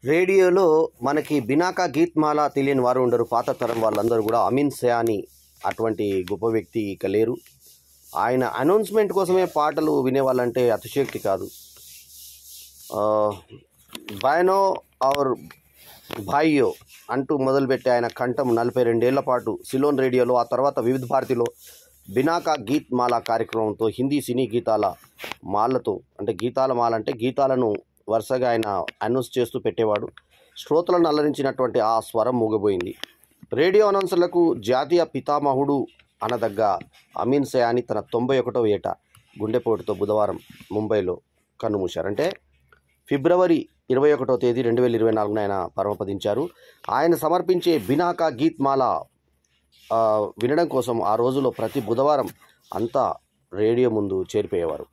రేడియోలో మనకి బినాకా గీత్మాల తెలియని వారు ఉండరు. పాత తరం వాళ్ళందరూ కూడా అమీన్ సయానీ అటువంటి గొప్ప వ్యక్తి ఇక లేరు. ఆయన అనౌన్స్మెంట్ కోసమే పాటలు వినేవాళ్ళంటే అతిశయోక్తి కాదు. బాయనో ఔర్ భాయ్యో అంటూ మొదలుపెట్టి ఆయన కంఠం 42 ఏళ్ల పాటు సిలోన్ రేడియోలో, ఆ తర్వాత వివిధ భారతిలో బినాకా గీత్ మాల కార్యక్రమంతో హిందీ సినీ గీతాల మాలతో, అంటే గీతాల మాల అంటే గీతాలను వరుసగా ఆయన అనౌన్స్ చేస్తూ పెట్టేవాడు. శ్రోతలను అలరించినటువంటి ఆ స్వరం మూగబోయింది. రేడియో అనౌన్సర్లకు జాతీయ పితామహుడు అనదగ్గ అమీన్ సయానీ తన 91వ ఏట గుండెపోటుతో బుధవారం ముంబైలో కన్నుమూశారు. అంటే ఫిబ్రవరి 21వ తేదీ 2024న ఆయన పరమపదించారు. ఆయన సమర్పించే బినాకా గీత్ మాల వినడం కోసం ఆ రోజులో ప్రతి బుధవారం అంతా రేడియో ముందు చేరిపోయేవారు.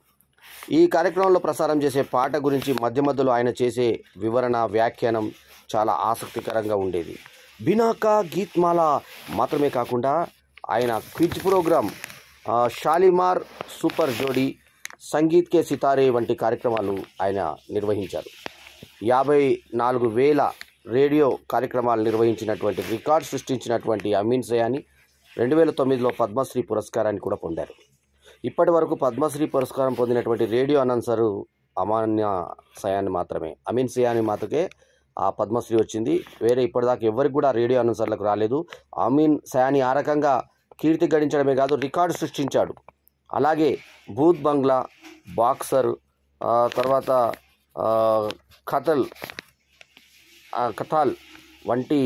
ఈ కార్యక్రమంలో ప్రసారం చేసే పాట గురించి మధ్య మధ్యలో ఆయన చేసే వివరణ, వ్యాఖ్యానం చాలా ఆసక్తికరంగా ఉండేది. బినాకా గీత్ మాల మాత్రమే కాకుండా ఆయన క్విజ్ ప్రోగ్రాం, షాలిమార్ సూపర్ జోడీ, సంగీత్ కే సితారే వంటి కార్యక్రమాలు ఆయన నిర్వహించారు. 54,000 రేడియో కార్యక్రమాలు నిర్వహించినటువంటి రికార్డ్ సృష్టించినటువంటి అమీన్ సయానీ 2009లో పద్మశ్రీ పురస్కారాన్ని కూడా పొందారు. ఇప్పటి వరకు పద్మశ్రీ పురస్కారం పొందినటువంటి రేడియో అనౌన్సరు అమాన్య సయానీ మాత్రమే. అమీన్ సయానీ మాతకే ఆ పద్మశ్రీ వచ్చింది. వేరే ఇప్పటిదాకా ఎవరికి కూడా రేడియో అనౌన్సర్లకు రాలేదు. అమీన్ సయానీ ఆ రకంగా కీర్తి గడించడమే కాదు, రికార్డు సృష్టించాడు. అలాగే భూత్ బంగ్లా, బాక్సర్, తర్వాత కథాల్ వంటి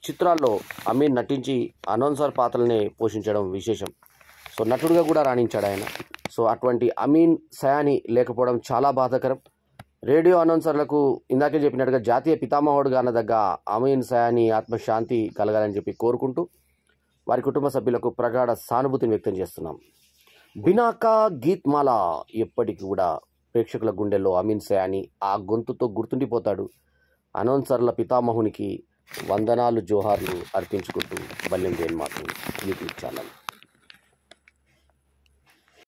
చిత్రాల్లో అమీన్ నటించి అనౌన్సర్ పాత్రలనే పోషించడం విశేషం. సో నటుడుగా కూడా రాణించాడు ఆయన. సో అటువంటి అమీన్ సయానీ లేకపోవడం చాలా బాధాకరం. రేడియో అనౌన్సర్లకు ఇందాకే చెప్పినట్టుగా జాతీయ పితామహుడుగా అనదగ్గ అమీన్ సయానీ ఆత్మశాంతి కలగాలని చెప్పి కోరుకుంటూ వారి కుటుంబ సభ్యులకు ప్రగాఢ సానుభూతిని వ్యక్తం చేస్తున్నాం. బినాకా గీత్ మాల ఎప్పటికీ కూడా ప్రేక్షకుల గుండెల్లో అమీన్ సయానీ ఆ గొంతుతో గుర్తుండిపోతాడు. అనౌన్సర్ల పితామహునికి వందనాలు, జోహార్లు అర్పించుకుంటూ బల్లెం దేని మాత్రం యూట్యూబ్ ఛానల్.